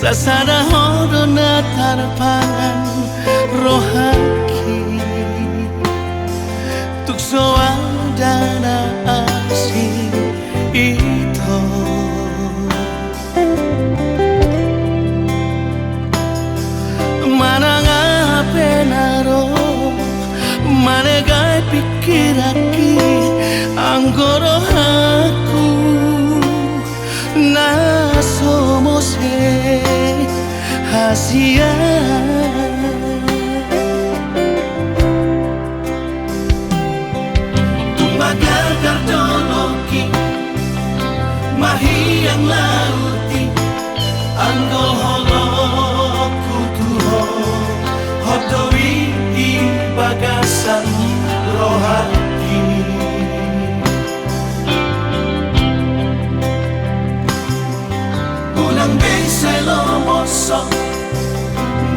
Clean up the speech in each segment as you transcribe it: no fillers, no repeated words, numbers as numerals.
Sasada horo na tarpangan rohaki Tukso dana asing ito Mana nga penaro Manegay pikiraki Ang gorohaku Na somos hasia Tumagal kardoloki Mahiyang lauti Ang goholok kutuho Hodowi di bagasan rohati Unang bensay lomosok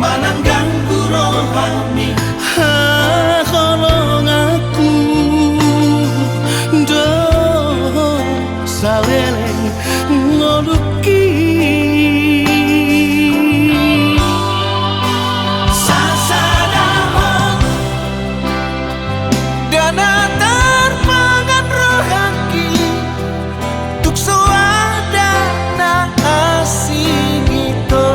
Mananggang rohani Hakolong aku Do saleleng ngoluki Sasadahon Dana tarpangan rohaki Tukso ada na asing ito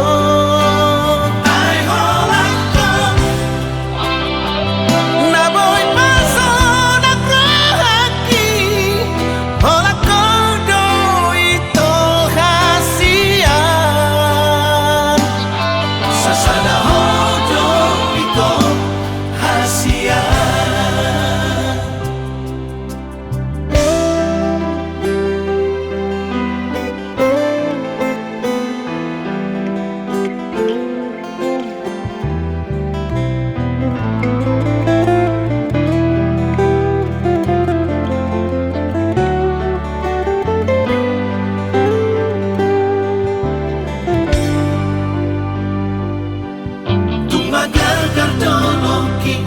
Kardoloki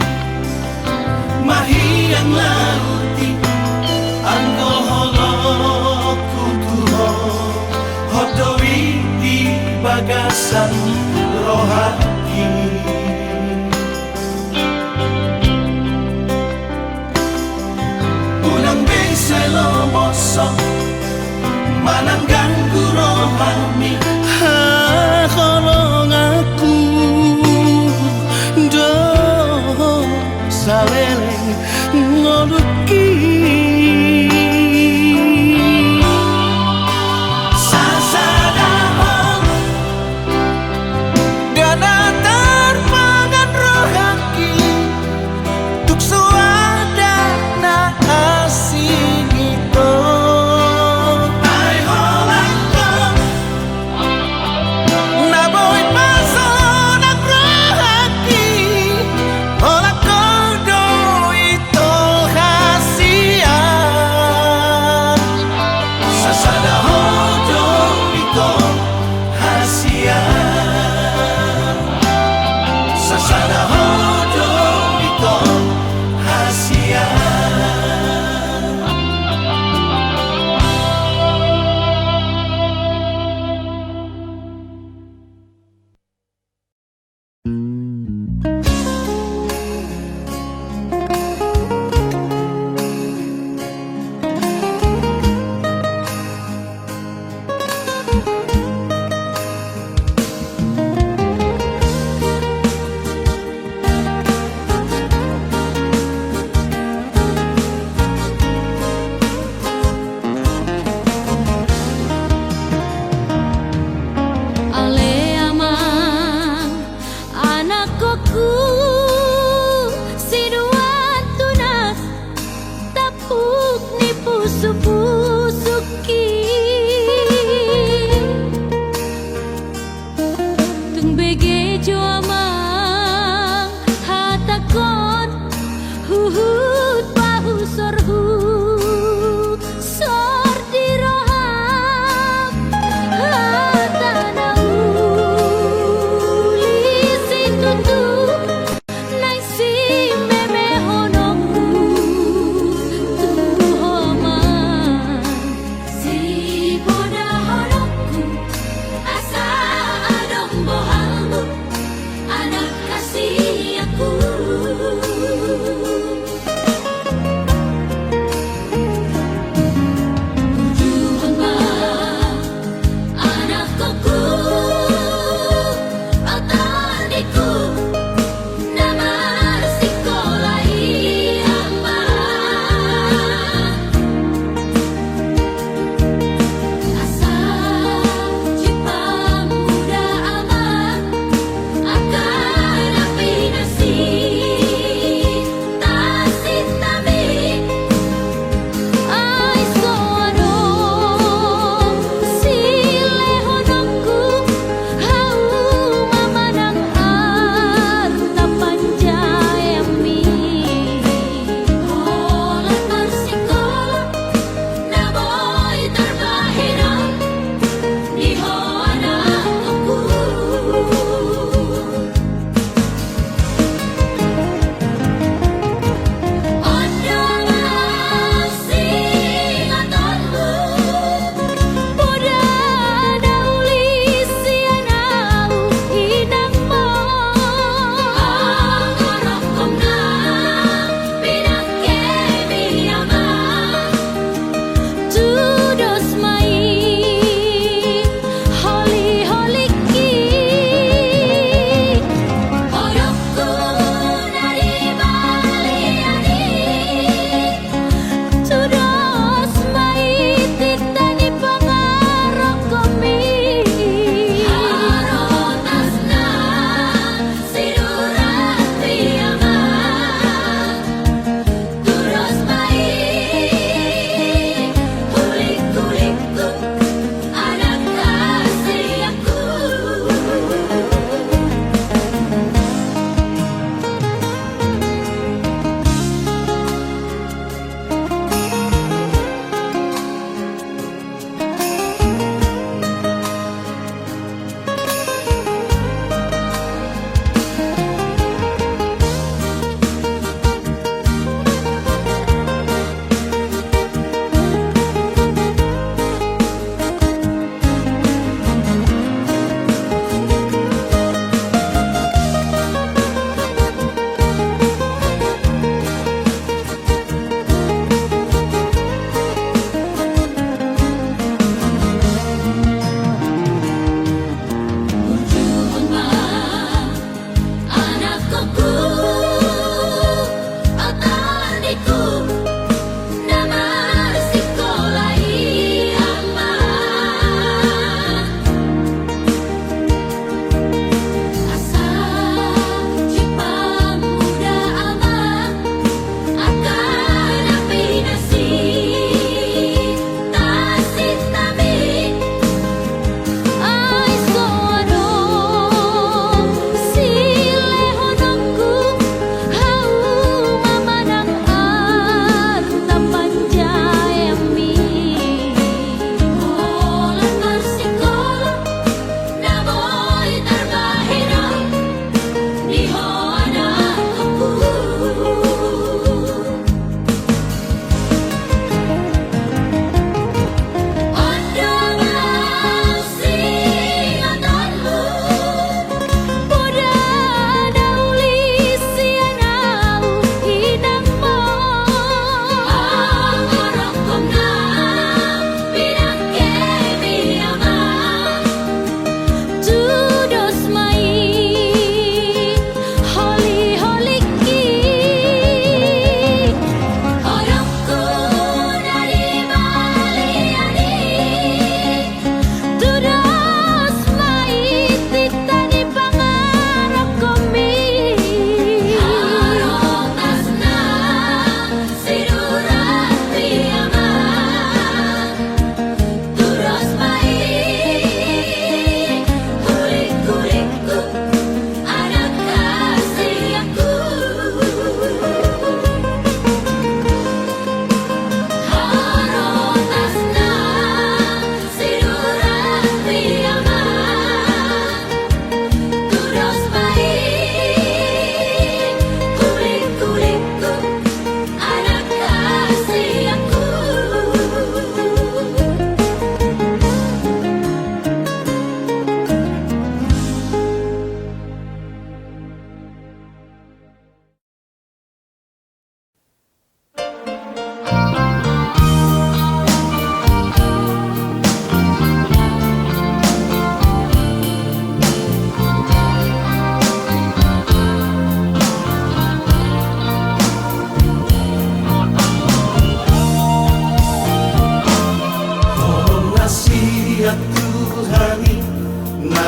Mahiyang lauti Ang goholok kutuho Hodowi di bagasan rohaki Unang bensay lomosok Mananggang rohani Hakolong aku saleleng ngoluki Sasadahon Dana tarpangan rohaki Tukso ada na asing ito Ay holangkong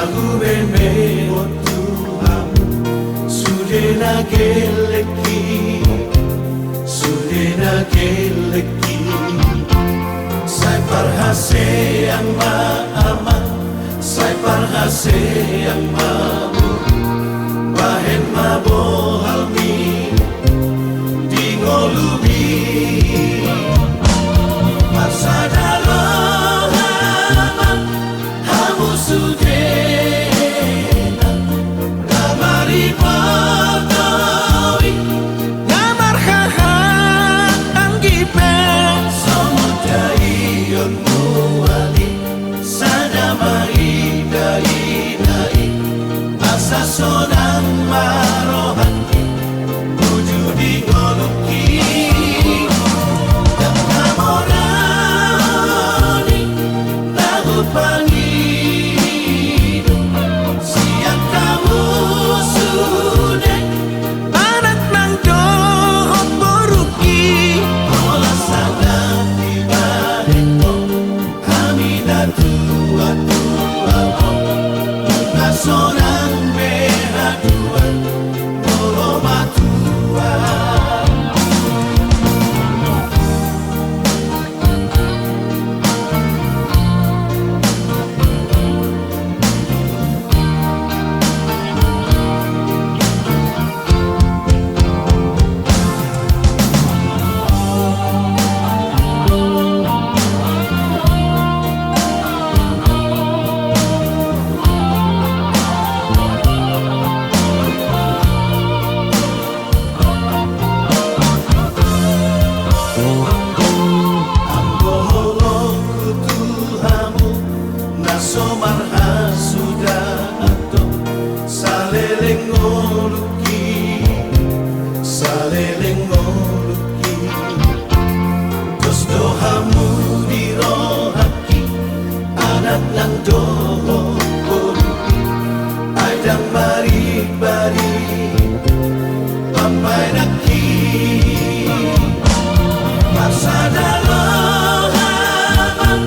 Tahu beme waktu hamu sudah geleki Sai parhase yang ma'ama Sai parhase yang ma'mu Bahen mabohalmi di ngolubi Marsada lohaman hamu sudena Gamari patowi Gamar hahat anggipe Somodai yon muali Sadamai dai Asa sonang marohati Wujudi ngoluki Dan namorani Lagu pangidu Siang kamu sudah Anak nang dohot boruki Olah sangat tiba deko Haminatu atu Sonang behaduan Olo matua Somarha sudah atau saleleng ngoluki Terus dohamu dirohaki anak nang doho ngoluki Aidang bari Pampai naki Marsada lohaman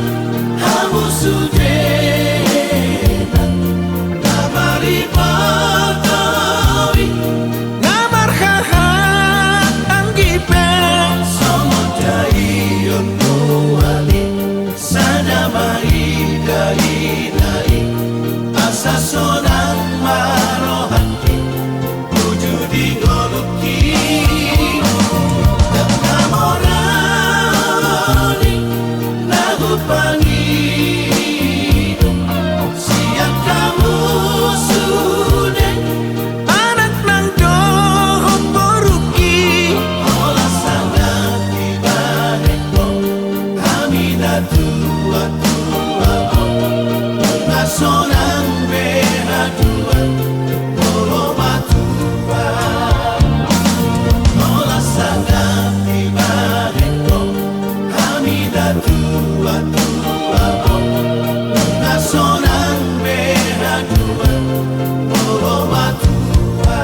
hamu sudah Asa sonang marohati Wujudi ngoluki Dan namorani Lagu pangidu Siang kamu sudah Anak nang dohot boruki Olah sangat tiba deko Haminatu atu Sonang behaduan Olo matua Olah sangat tiba deko Hamidatu atu Sonang behaduan Olo matua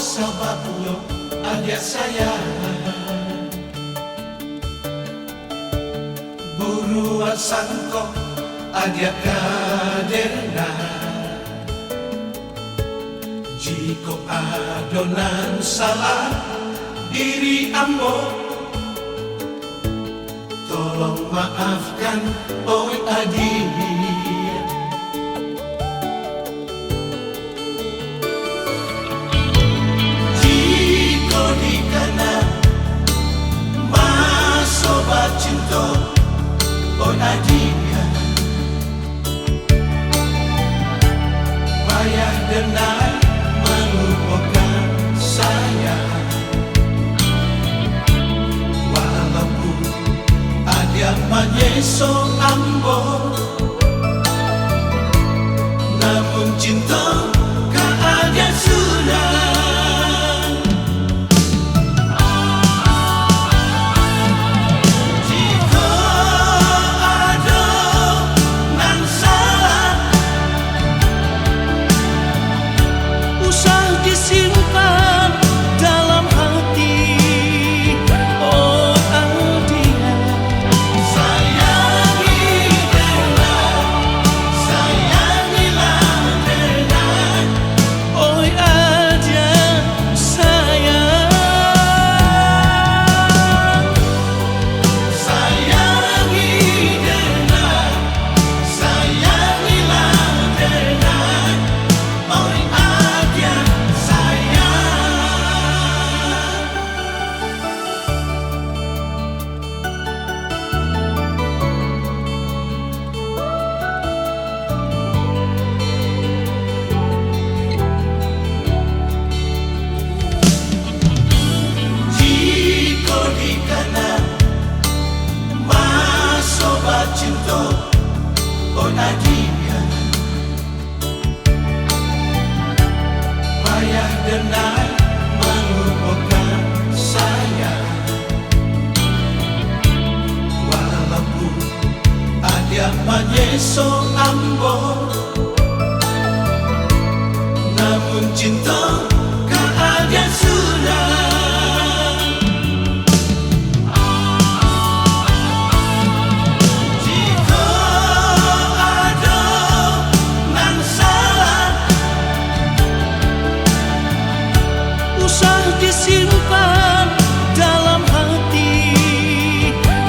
sababnya ada saya buruan sangko ada kaderna jika adonan salah diri ambo tolong maafkan oi adik. Cinta oh Nadia payah denai melupakan saya walaupun ada menyeso ambo namun cinta kan ada sudah. Cinta oh Nadia payah denai melupakan saya walaupun ada menyeso ambo namun cinta kan ada sudah. Disimpan dalam hati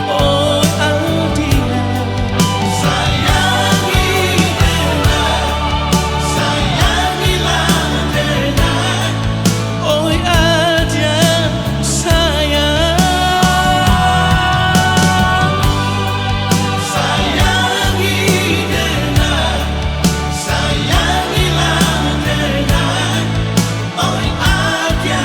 oh Aldia sayangilah denai oh aja sayang sayangi denai sayangilah denai oh aja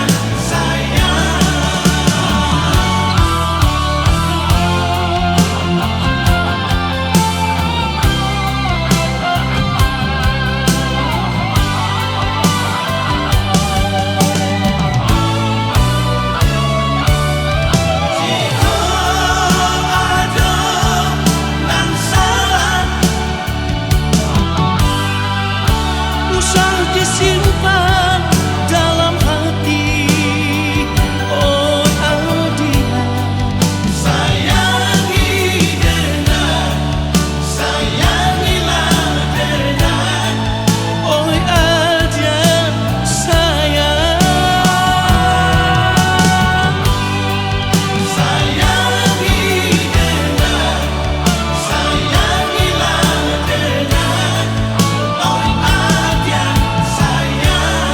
disimpan dalam hati oh Aldia sayangi denai sayangilah denai oh aja sayang sayangi denai sayangilah denai oh aja sayang.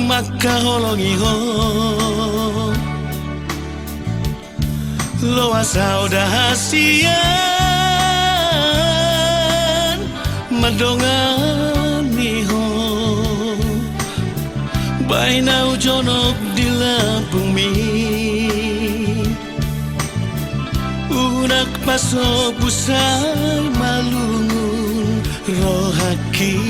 Maka holongi ho lo asal dahasian madongan niho bainau jonok di Lampung mi unak pasok busai malungun rohaki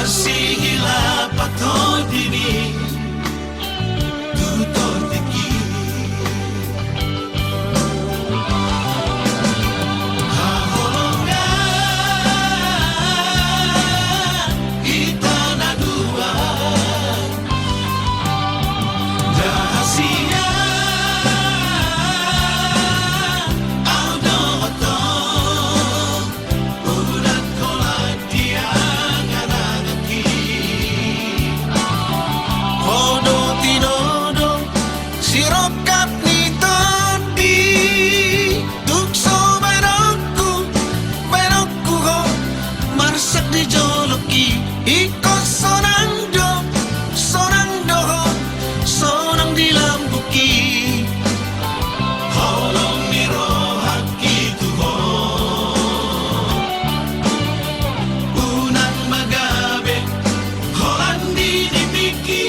Masih hilap atau dini tutor teki haholongan itana dua rahasia iko sonang doho sonang dilambuki holong niro haki tuho unang magabe holandi dipiki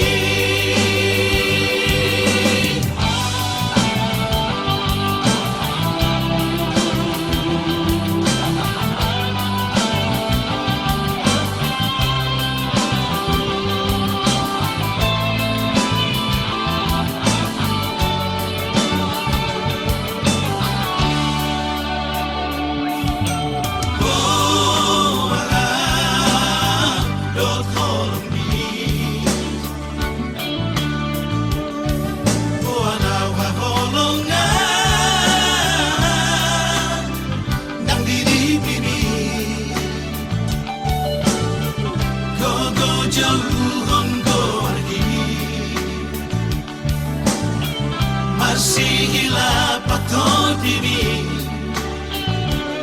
masih hilap atau dini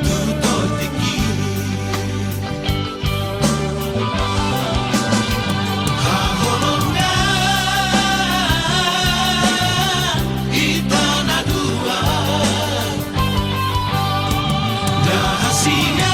tutor teki haholongan itana dua rahasia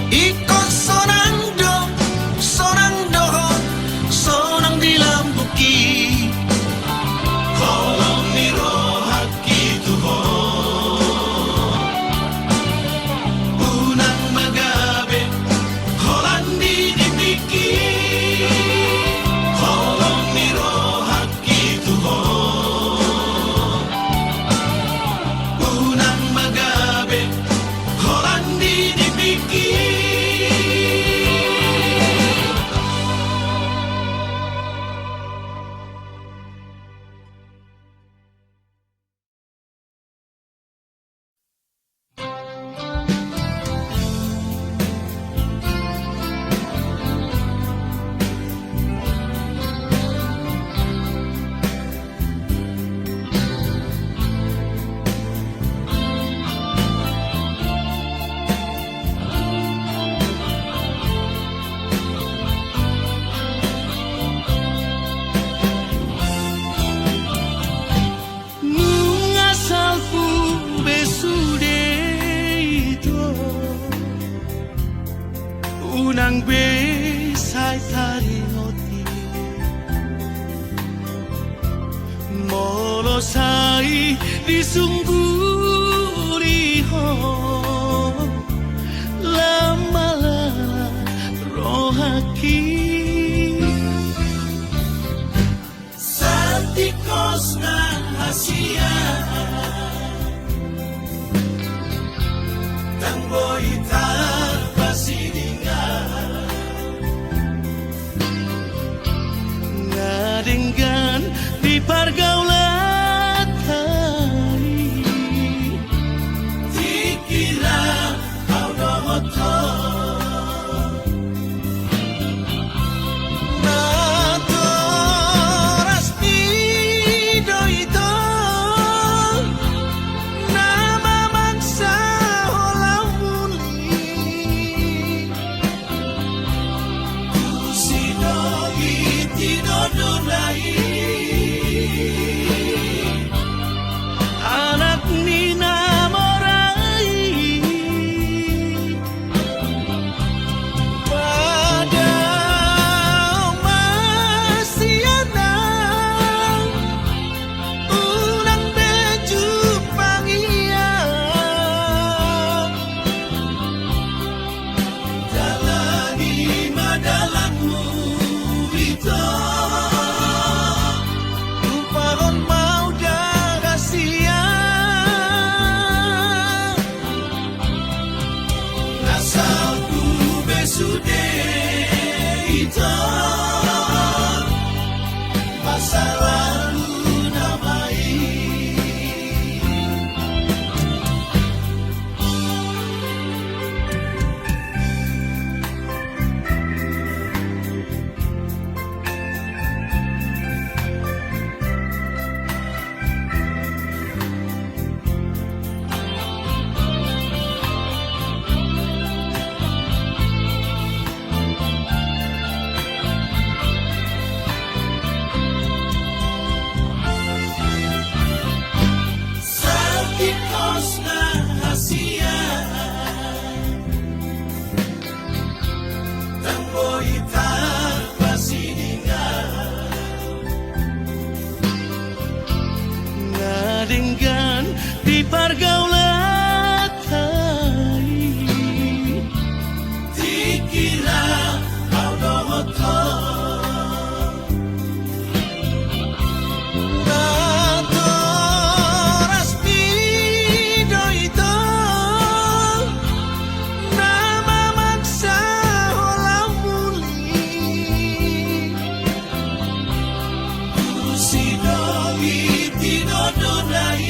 iko sonang doho sonang dilambuki holong niro haki tuho unang magabe holandi dipiki holong niro haki tuho unang magabe holandi dipiki unang besai tari ngoti molosai disungguri ho lama haki Santikos na Asia Tangboy tarpasiningan Ngadenggan di pergaulan hari Dikira kau dohoto Natoras pido ito Nama mangsa holau muli Sinogi tinodulai Anak Nina Morai pada masiana ulang beju pangian Jalani madalanmu itu Luparon mau darasia Asalku besude itu Masa lalu namai Santikos na Asia Tangboy tarpasiningan Ngadenggan di pergaulan hari Dikira kau dohoto Natoras pido ito Nama mangsa holau muli Sinogi tinodulai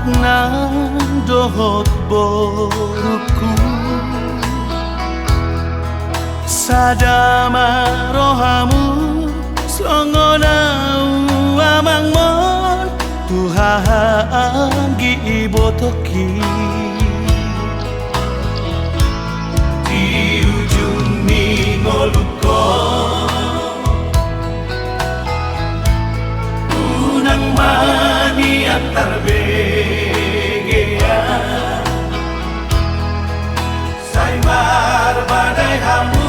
nang dohot boruku sadama rohamu songonau amang mon Tuhan gi ibotoki di ujung ningoluko unang mani antar begea saimar badai hamu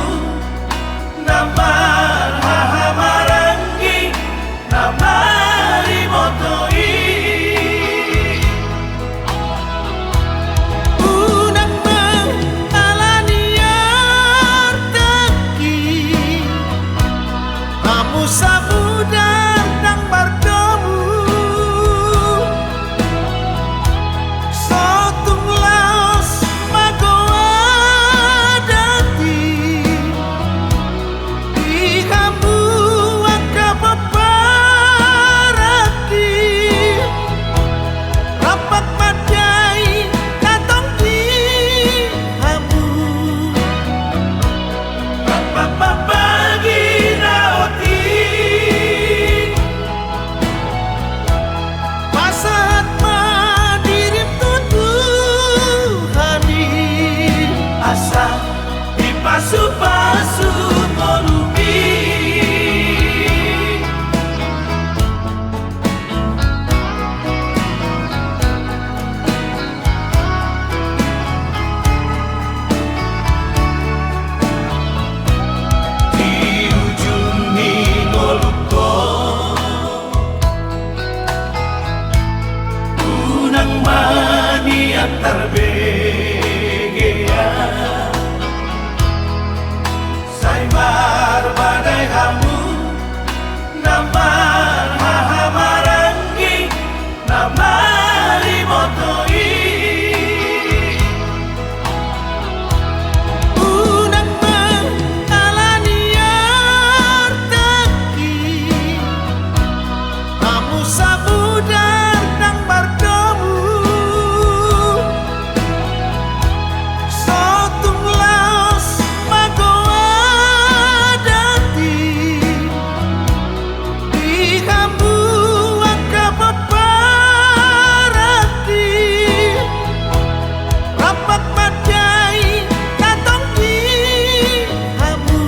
namar hahamarangi namari motoi unang mengalaniar teki kamu sabudar nang bardomu sotung laos magoa dati di kamu angka paparaki rapat madai katong di kamu rapat papagi raoti pasat madirim tutuhani asa dipasu-pasu molumi di ujung ningoluko unang mani antar begea saimar badai hamu namar hahamarangi namari motoi unang mengalaniar teki kamu sabudar nang bardomu sotung laos magoa dati di kamu angka paparaki rapat madai katong di kamu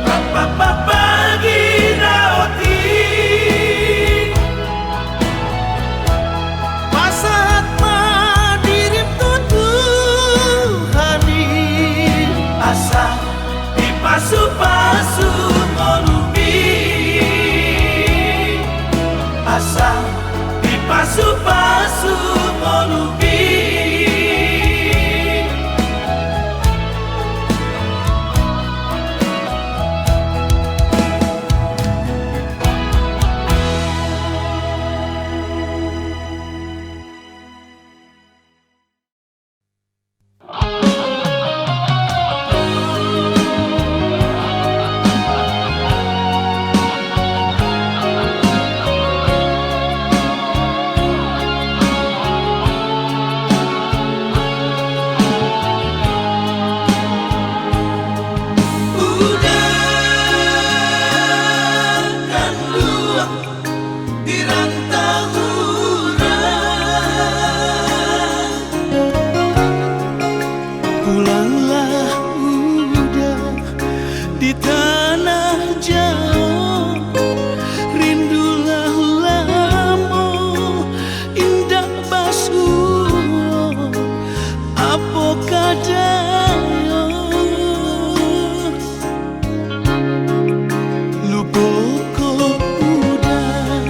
rapat papagi raoti pasat madirim tutuhani asa dipasu-pasu molumi asa dipasu-pasu molumi Udahkan luang di rantau urang pulanglah udah di tanah jauh rindulah lamo indah basuh apo kadayo lupoko udah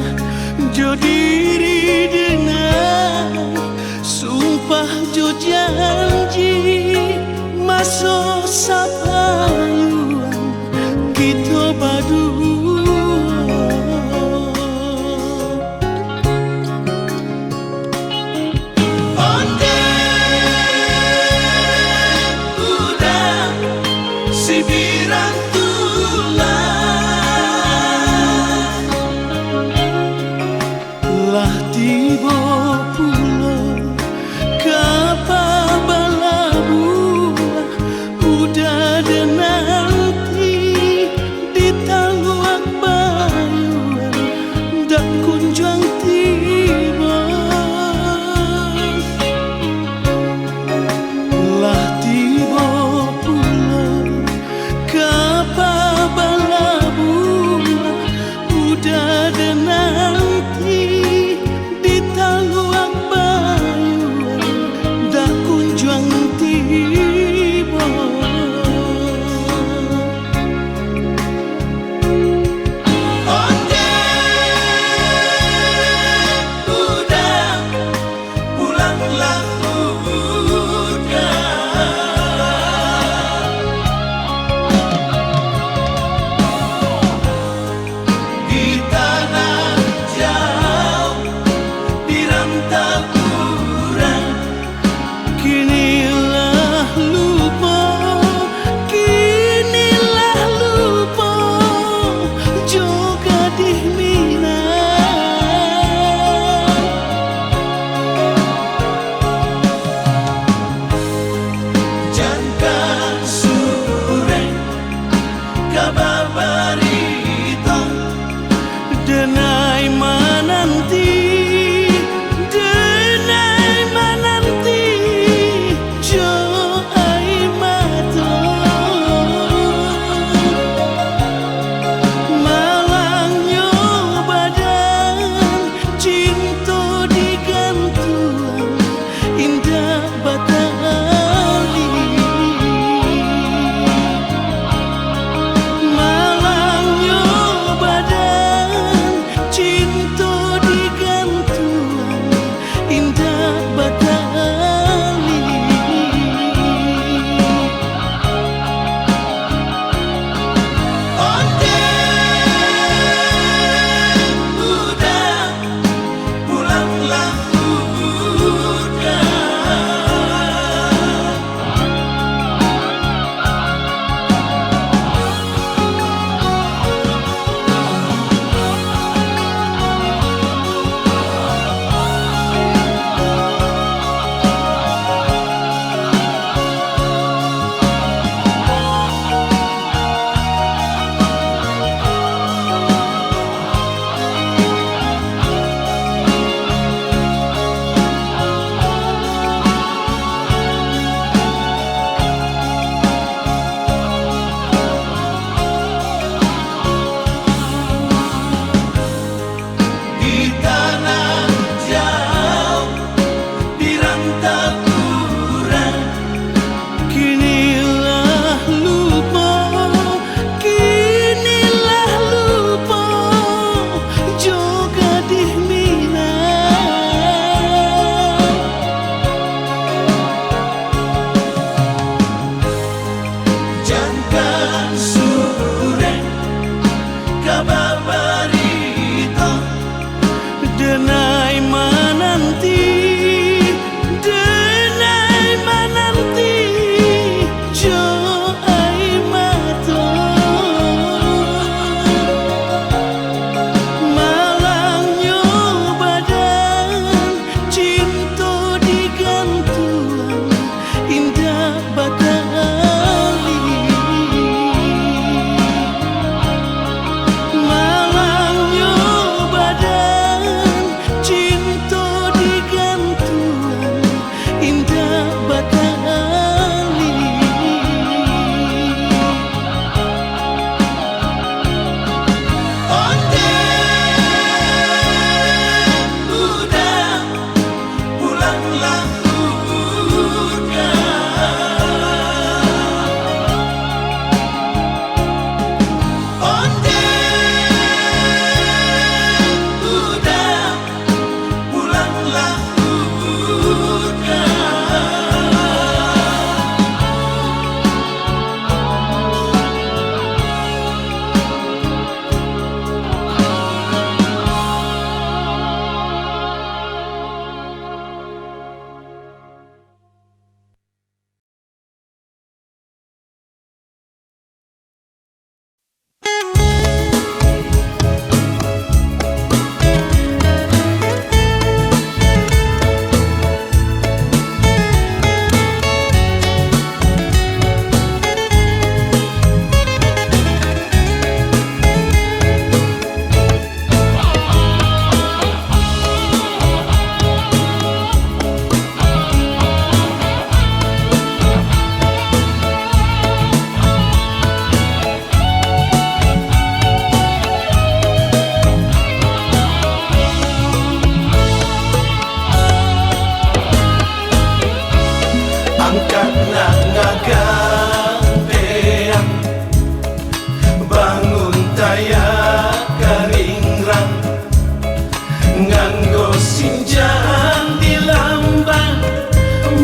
nganggo sinjang di lambang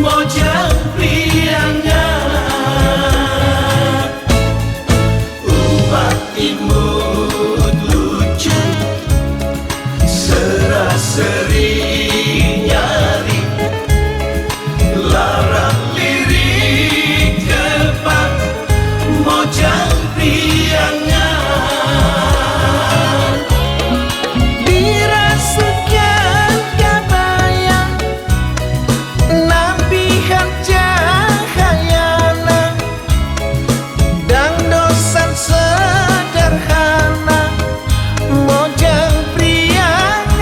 mojang priangan umat imut lucu seraseri nyari larang lirik kepak mojang priangan dirasukan kabayang nampihan cahayana dan dosan sederhana mojang priangan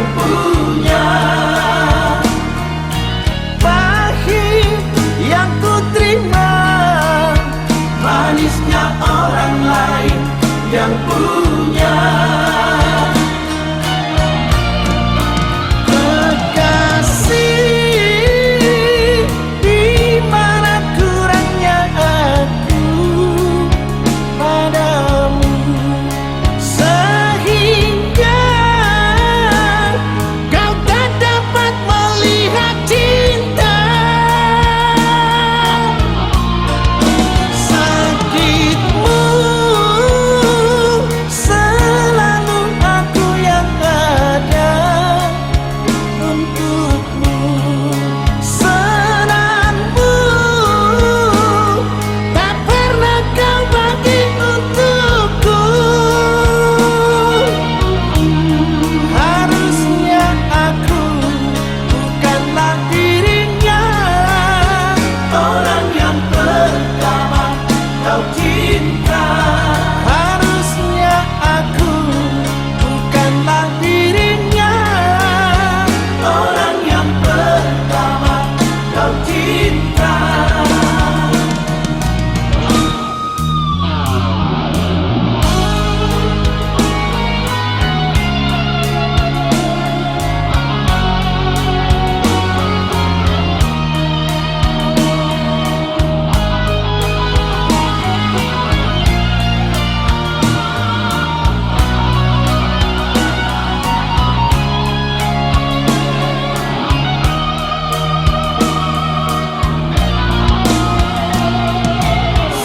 yang punya. Pahit yang ku terima, Manisnya orang lain yang punya. kekasih, di mana kurangnya aku padamu, sehingga kau tak dapat melihat cinta. Sakitmu selalu aku yang ada untukmu, senangmu tak pernah kau bagi untukku. Harusnya aku bukanlah dirinya, Orang yang pertama kau cinta. harusnya aku bukanlah dirinya. Orang yang pertama kau cinta.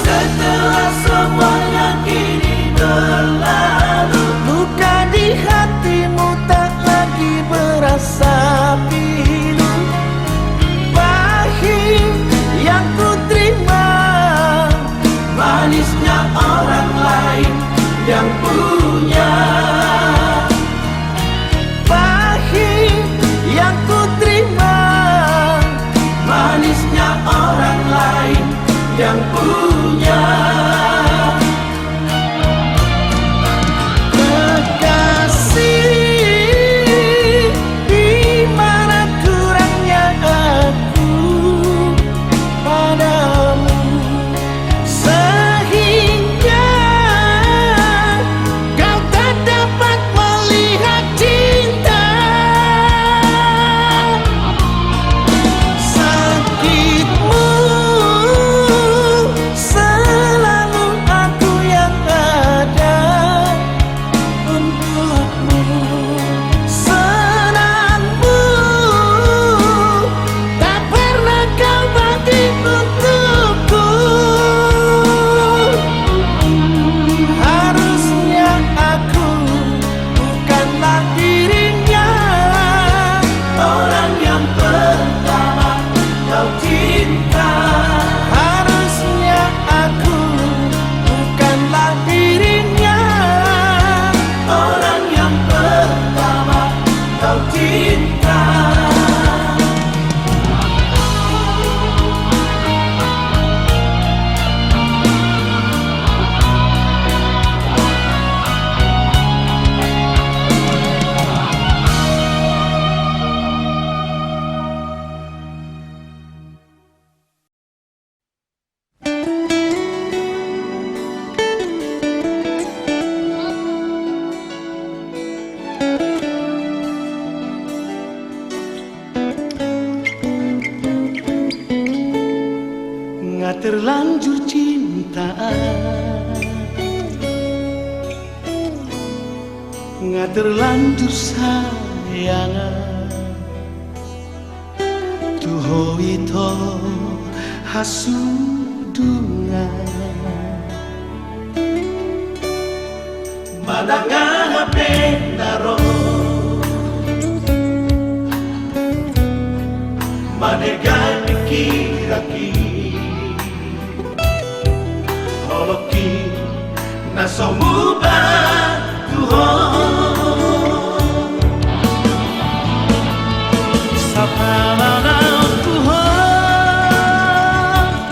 Setelah semuanya kini berlalu, Luka di hatimu tak lagi berasa pilu. Pahit yang ku terima, manisnya orang lain yang punya. pahit yang ku terima, Manisnya orang lain yang punya. kekasih, di mana kurangnya aku padamu, sehingga kau tak dapat melihat cinta. Sakitmu selalu aku yang ada untukmu, senangmu tak pernah kau bagi untukku. Harusnya aku bukanlah dirinya, Orang yang pertama kau cinta. harusnya aku bukanlah dirinya. Orang yang pertama kau cinta. Nggak terlanjur cinta, nggak terlanjur sayang. Tuho ito hasudungan, Madanga pendaro, manegai pikiraki, holoki nasomuba Tuhan. sa pananaw Tuho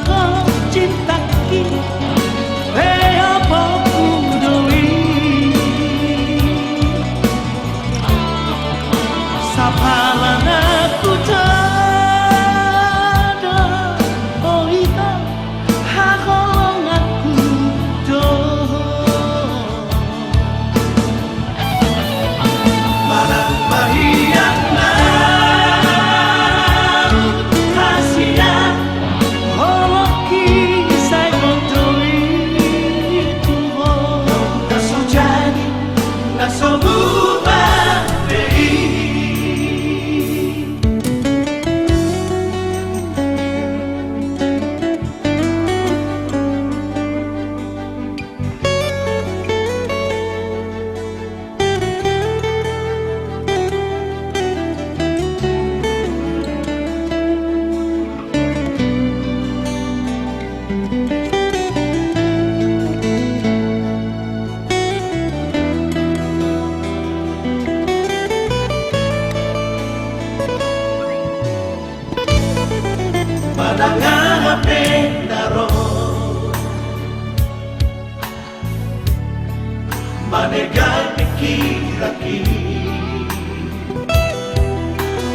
kong cinta kita. Sapalan aku tada oita hakolong aku do Mana bahiyak na kasihan holoki sai kontoi tuho Nasujani nasobubah Manangahape naroon Manegal pikiraki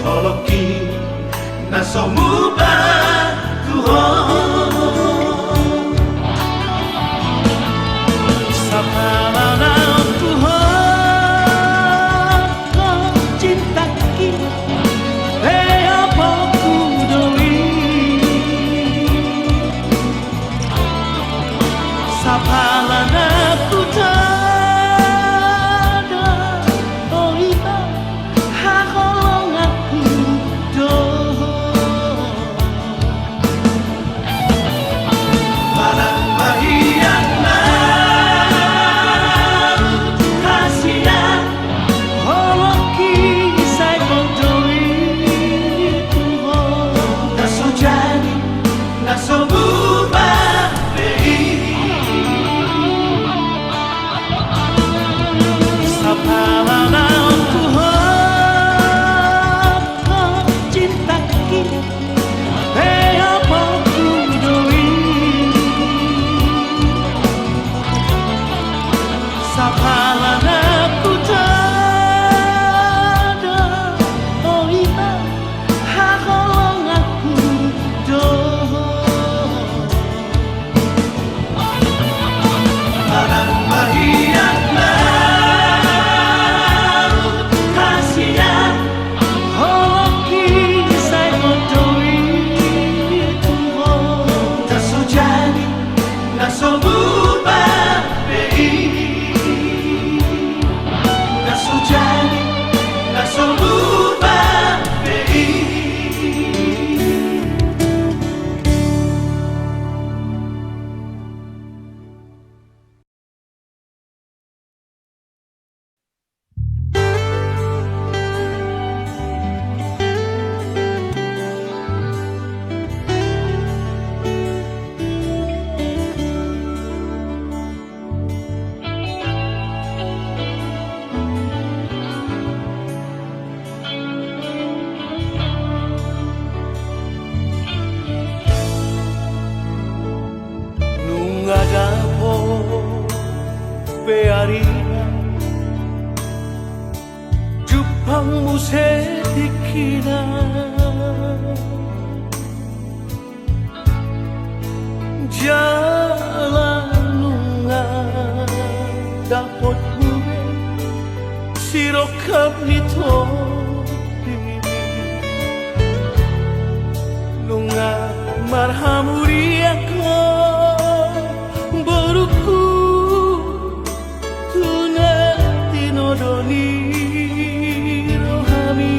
Holoki nasomuba tuhon Sapalan aku cinta kita apa ku doi Sapalan aku tada oita hakolong aku do Mana bahiyak na kasihan holoki sai kontoi tuho Nasujani nasobubah Sapalan aku cinta kita apa ku doi Sapalan aku tada oita hakolong aku do Mana bahiyak na kasihan holoki sai kontoi tuho Nasujani nasobubah Nasujani nasobubah Nung agapo bearina Jupang musetikina Jalan nunga dapot bube sirokap nito Nunga marhamuri ako Boruku tuna tinodoni rohami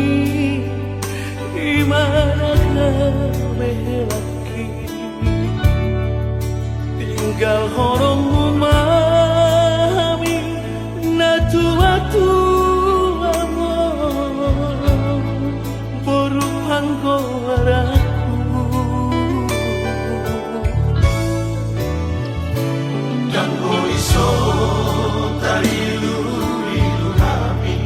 Imana kamehelaki Tinggal horong umami na tua-tua mo Boru hanggораku Ganggo iso tarilu-ilu nami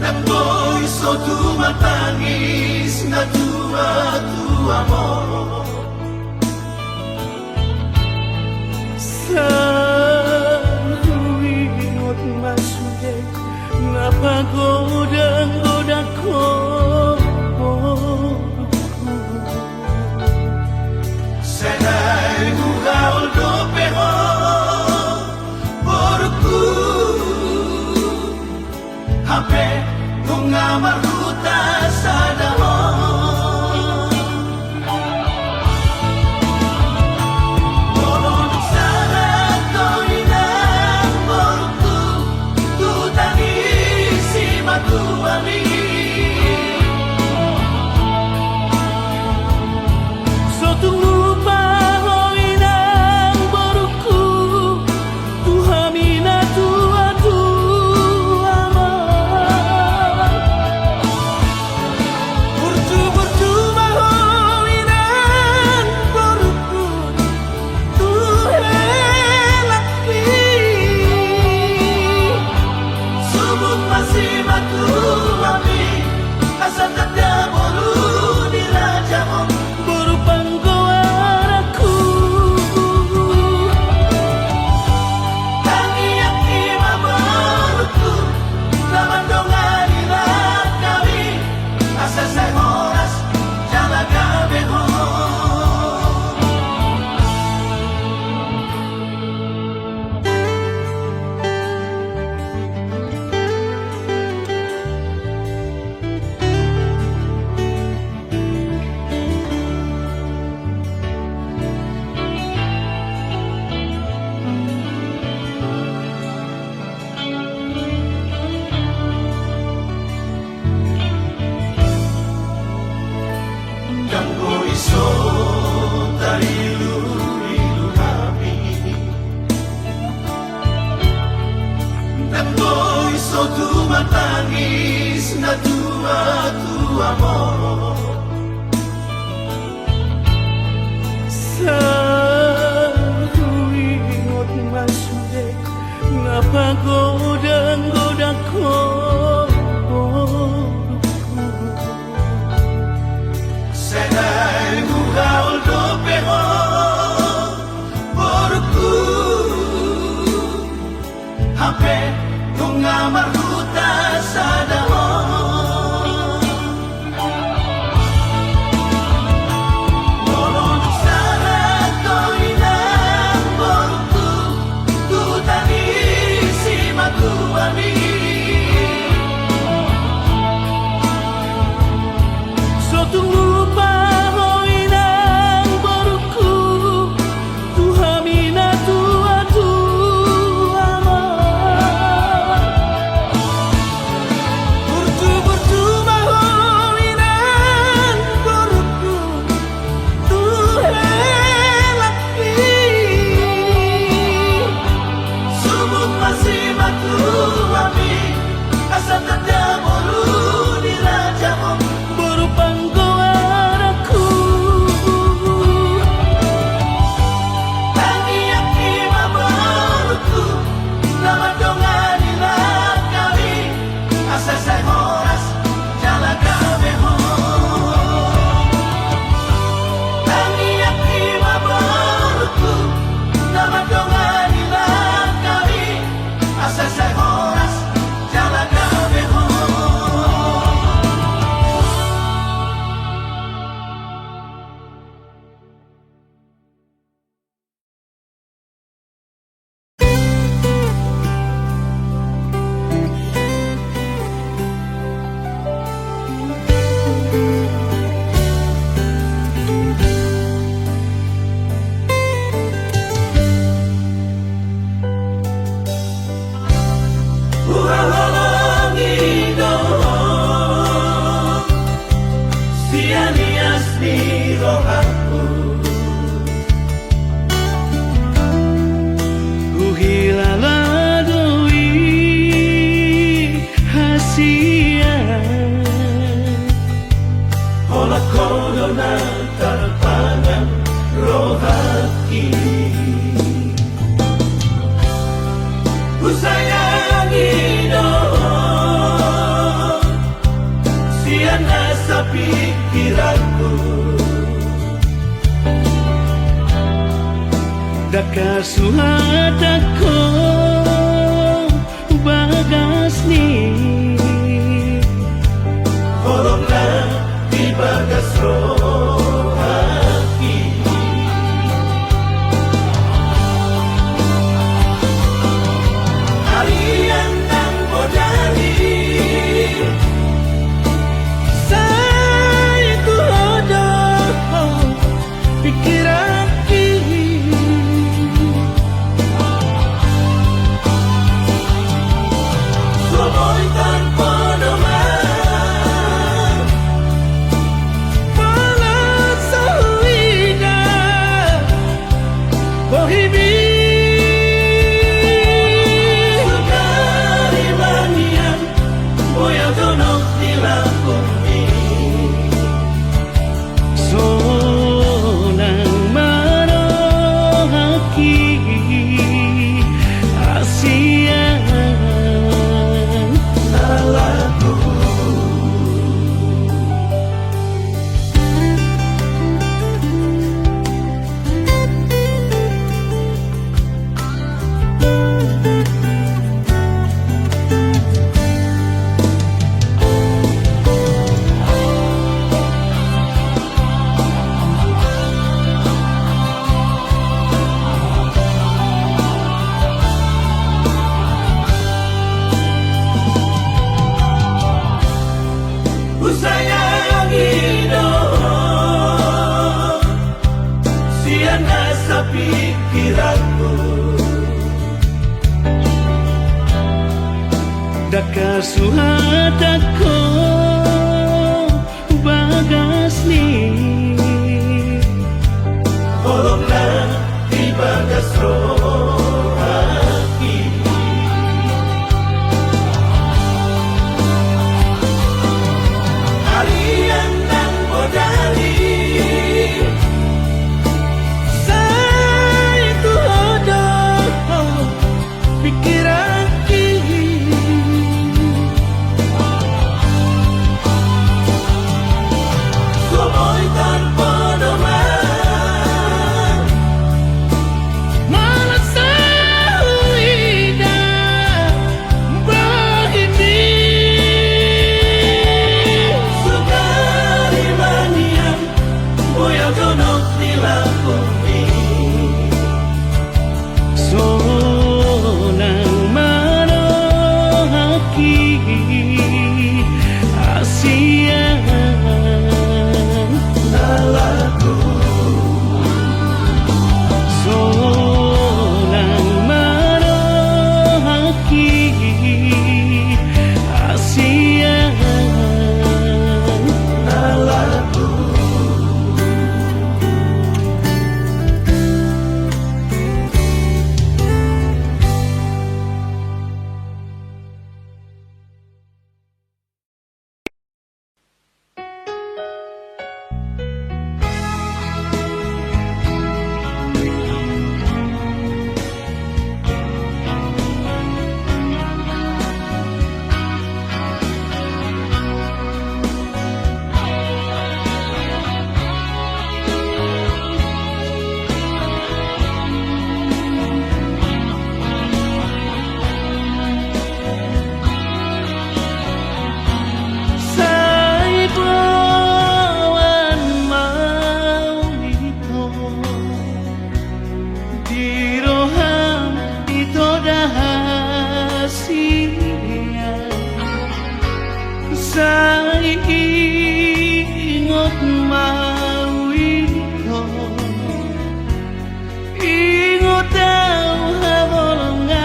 Ganggo iso tumatangis na tua-tua mo Sa huwingot masulit pagoda ko Senai gugaul do peho Porku Hape bunga marhuta sadaho Matangis na tua amor sa tuwingot masudek nga pagoda ko Senai gugaul do peho Porku Hape bunga marhuta sadaho Nolong sana ko inang porku Tu tanisi matuami so tunglupa ho inang porku tu hamina tua Dakasuhat ako bagas ni Kakasuhatako bagas ni Tolonglah di bagas rohani. Kalian dan bodali Saya itu ada pikiran kiri Komoy tanpa doman. Mana sauida bahini Sukari manian Boya donok di bumi. Sonang manohaki Asia Nalaku Sonang manohaki Asia Nalaku Sai bawan mau itu di roham itu dahasia Sai ingot mau itu ingot tahu habolongan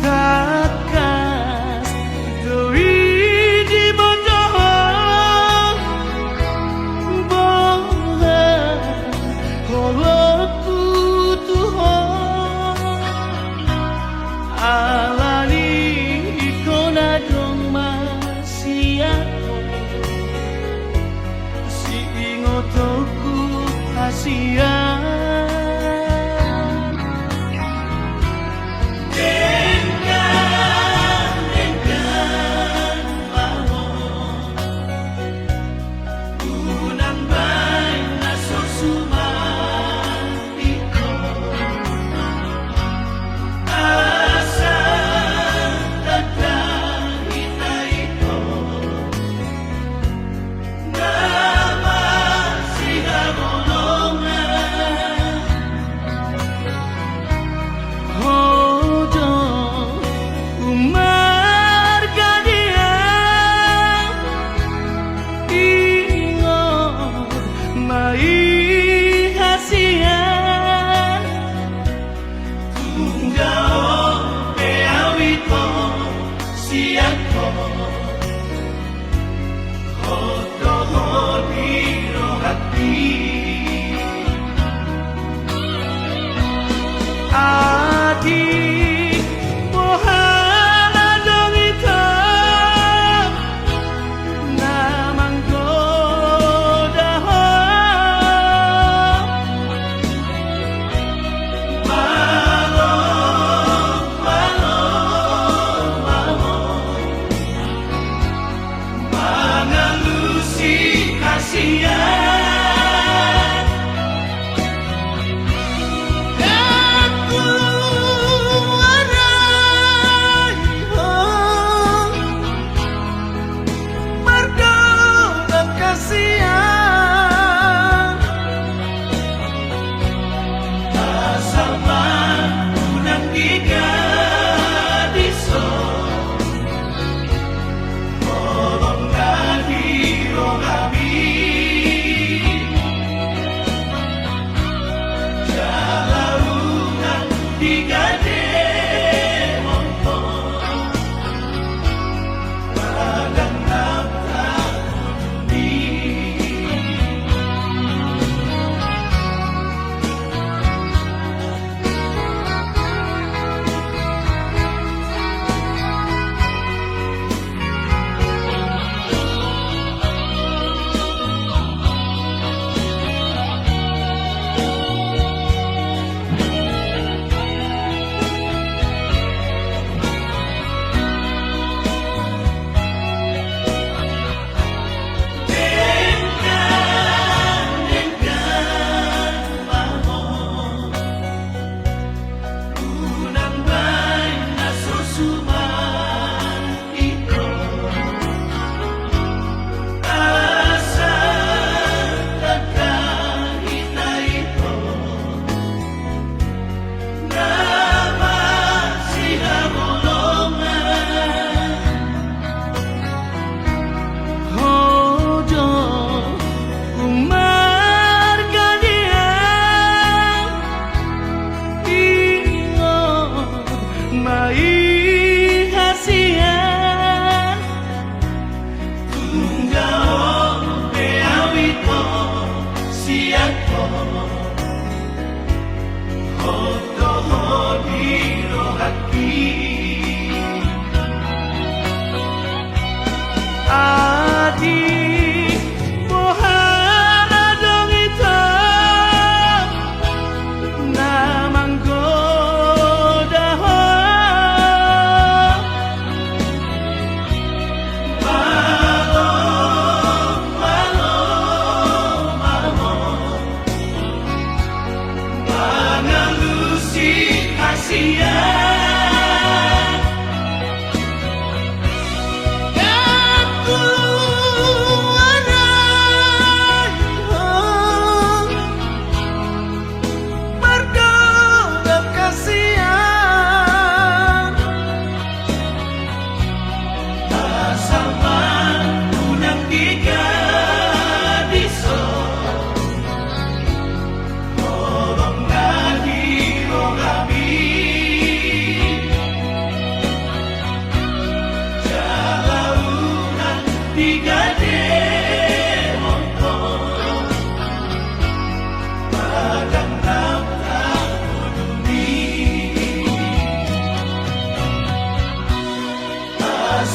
takas doi di bodoh boha holoku tuho alani ikona dong masiato si ingotoku hasia Asa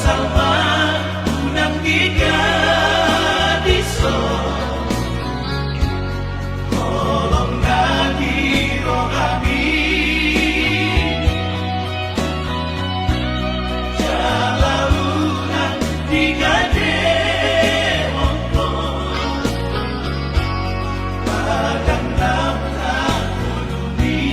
salma unang giga diso tolong lagi rohani jalan unang digade mongko padang nafta kununi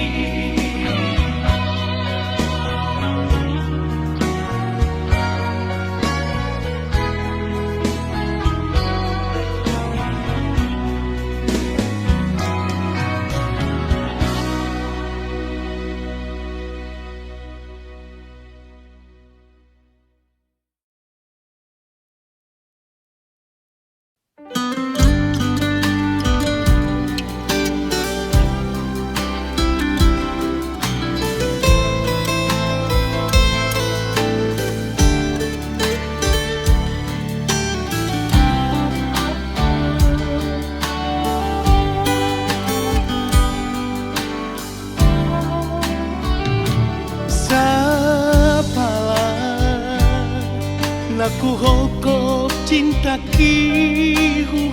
Naku hokop cinta ki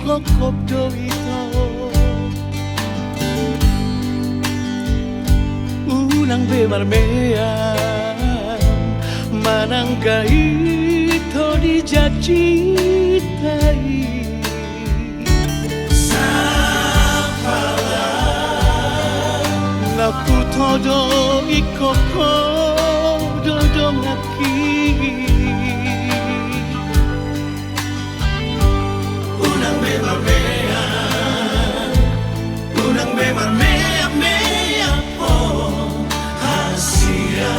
hokop do ito Unang bemarmean manangga ito di jacitai Sapala Naku todo ikoko dodo ngaki unang bemarmea mea po hasia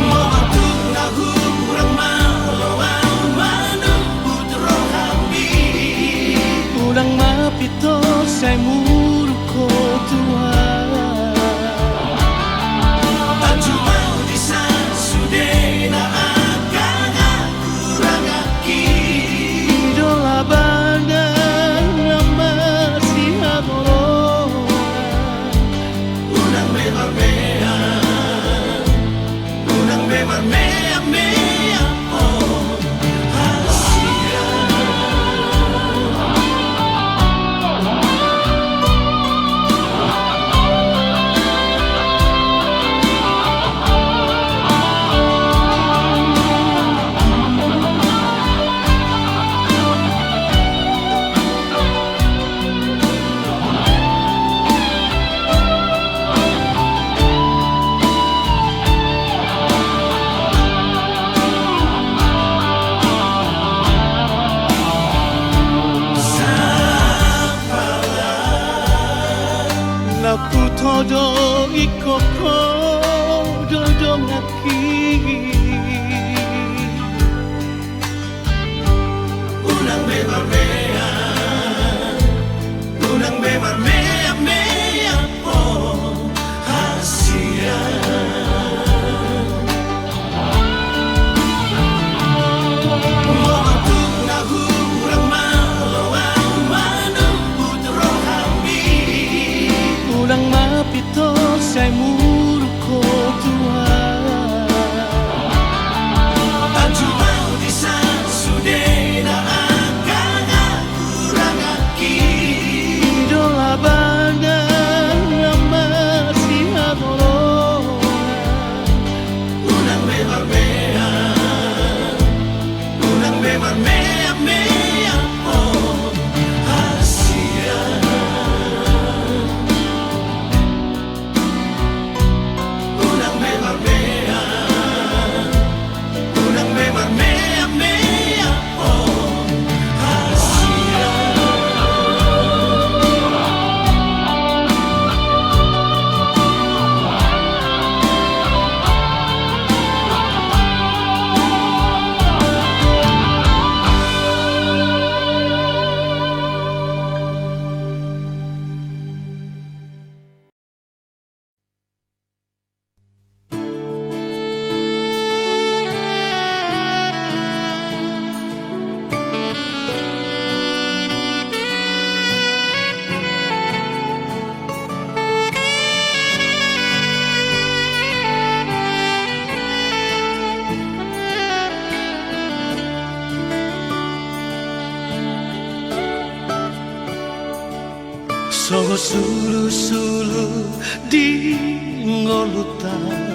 Moatuk na hurang malawang manubut rohami Unang mapito say muro ko tuwa Tajumau di san sude na Labanan na masih amoroan unang bemarmea mea po hasia Naku todo ikoko dodo ngaki unang bemarmea mea po hasia Moatuk na hurang malawang manubut rohami Unang mapito say muro ko tuwa Tajumau di san sude na sulu-sulu di ngolutan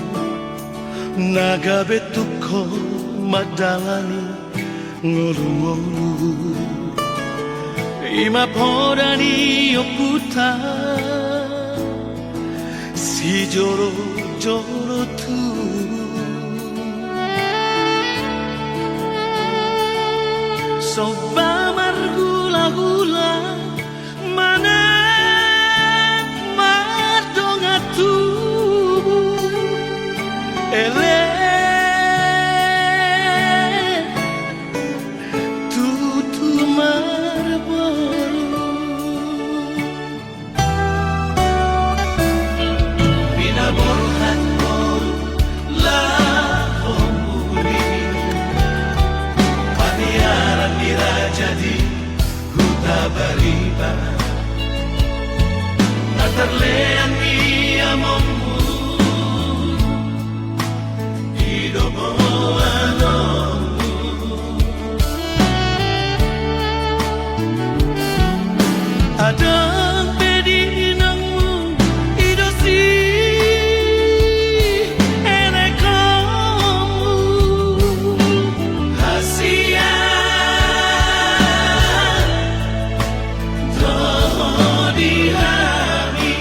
naga betuko madalani ngolu-ngolu ima podani oputa si joro-joro tu soba margula-gula mana mardongatu ele tutu marboru bina borhat bor la homuli paniaran dirajadi huta bariba natarlean mia mommu adang bedinangmu idosi enekamu hasia toh dihami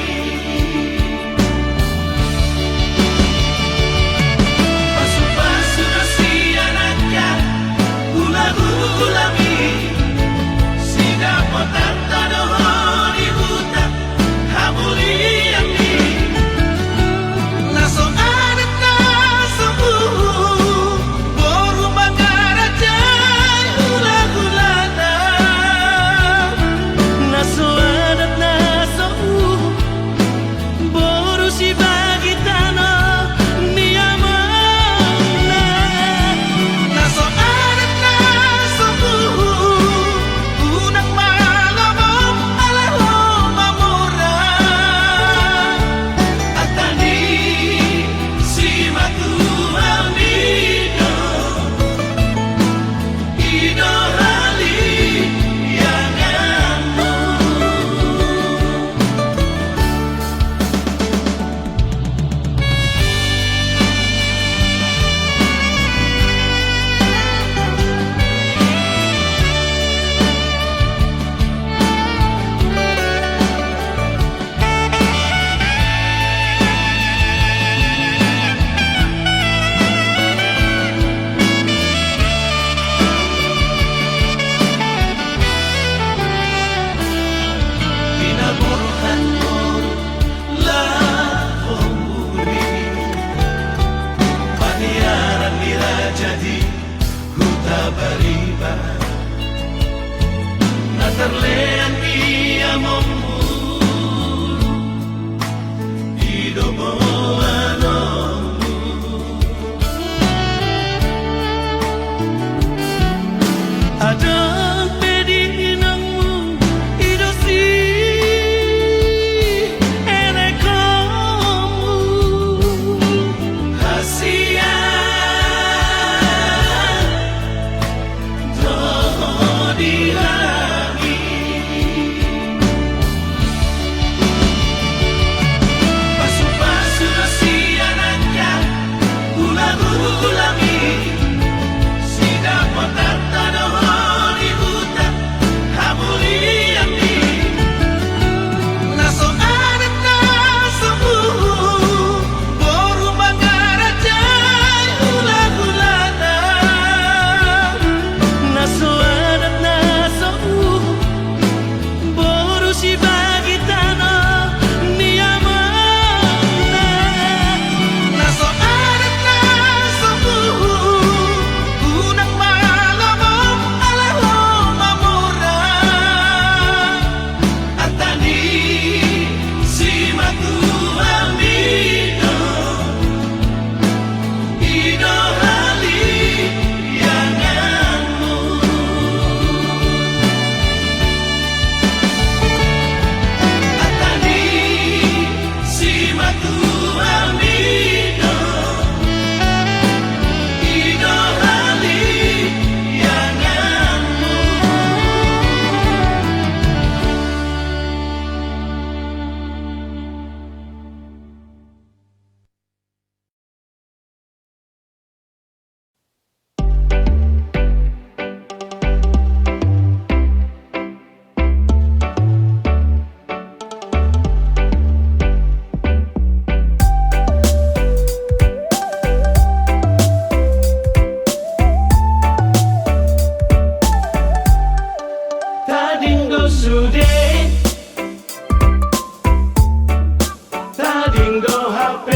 Tadinggo HP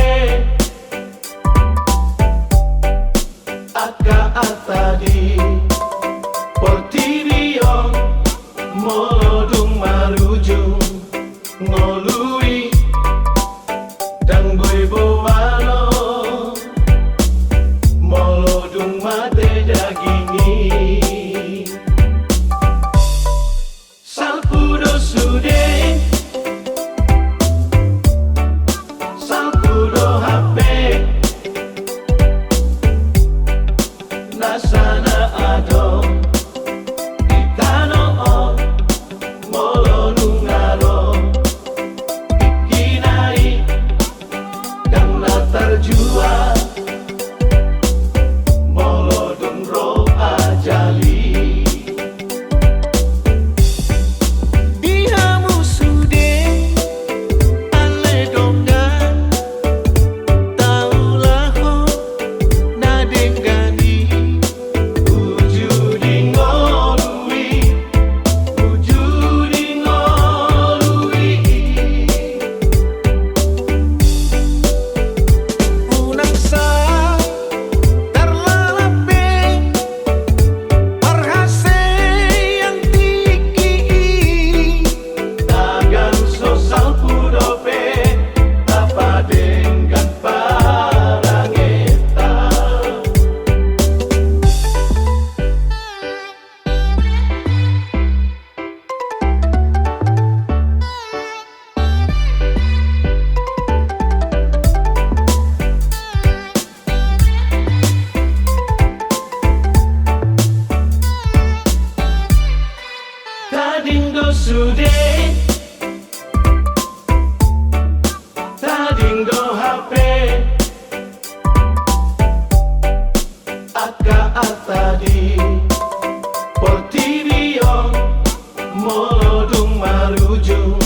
Aka atadi Portirio Molodung marujung Ngolui Dang boy bowano Molodung mate dagingi Salpudo sude Salpudo HP Nasana ado Itano o Molodung aro Ikinai Dan latar jua Molodung ro ajali Dihamu sude ale dongan taulah ho nadengani Wujudi ngolui Wujudi ngolui unang sa terlalape parhase yang tinggi Tagan sosal pudope Apa dengan parangeta Tadinggo sude Tadinggo HP Aka atadi Portirio Molodung marujung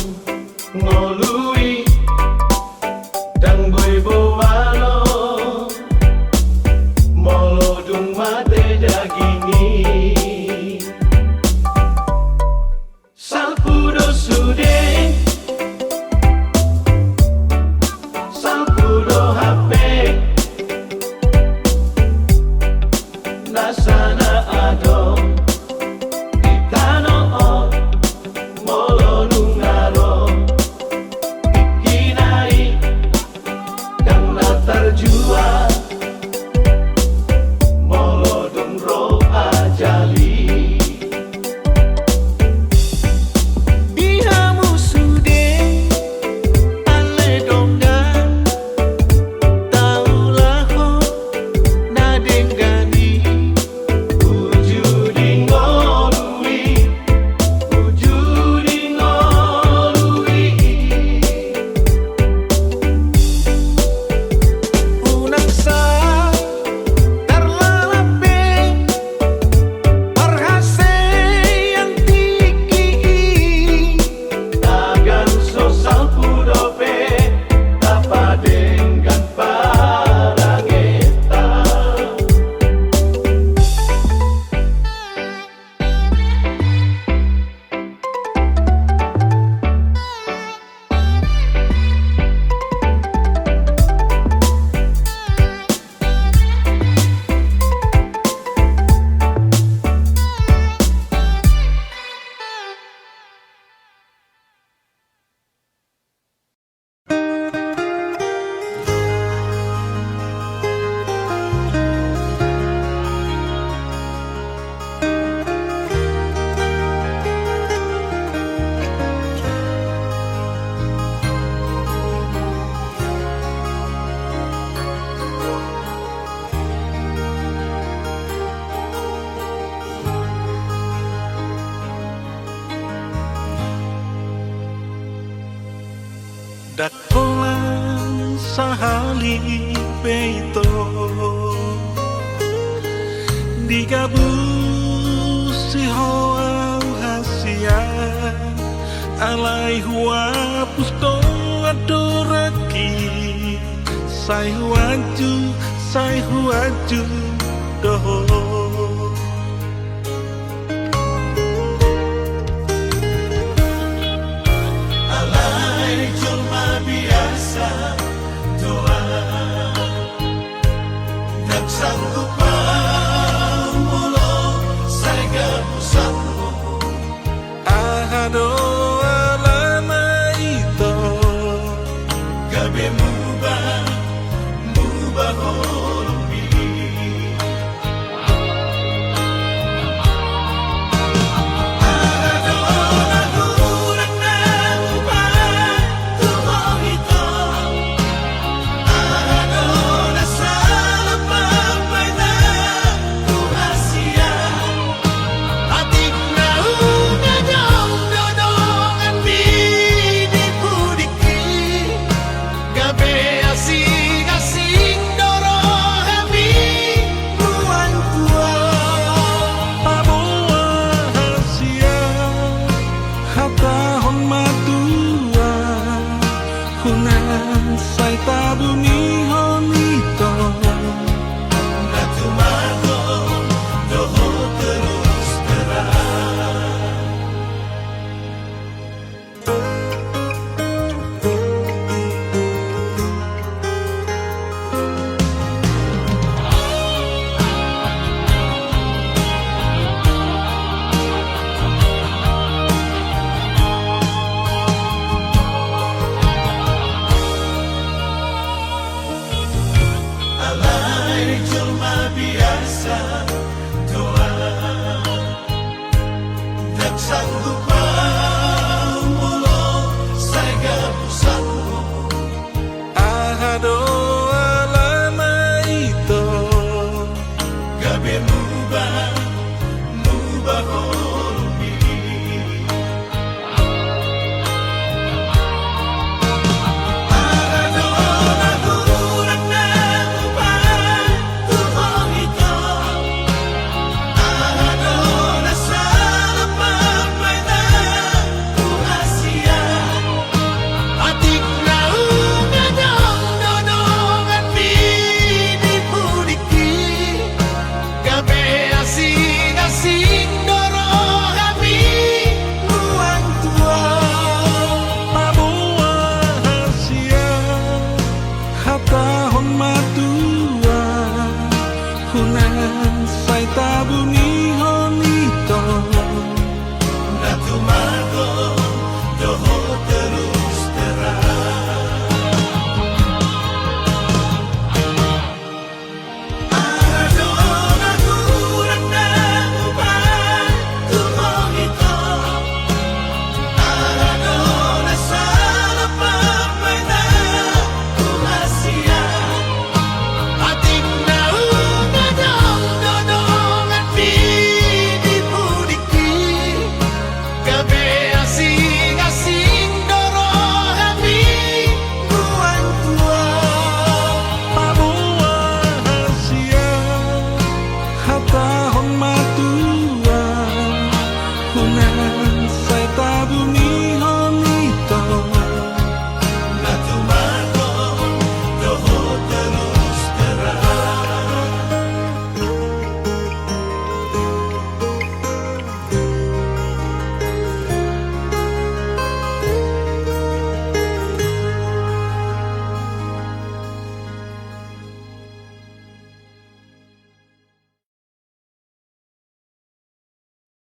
Ngolui Dang boy bowano Molodung mate dagingi Salpudo sude Salpudo HP Nasana ado Itano o Molodung aro Ikinai Dan latar jua Molodung ro ajali Dihamu sude ale dongan taulah ho nadengani Wujudi ngolui Wujudi ngolui unang sa terlalape parhase yang tinggi Tagan sosal pudope Apa dengan parangeta dakolan sahali peito digabus si hoa hasia alai hua pusto adoraki sai huaju doho Alai cuma biasa gabe mubah holombi. Adona kurang na ubah tuho ito. Adona salah pampay na tuhasia. Atik na unganyong dodongan bini pudiki. Gabi asing-asing doroh kami buwan tua. Aboa hasia hatahon matua hunan sai tabung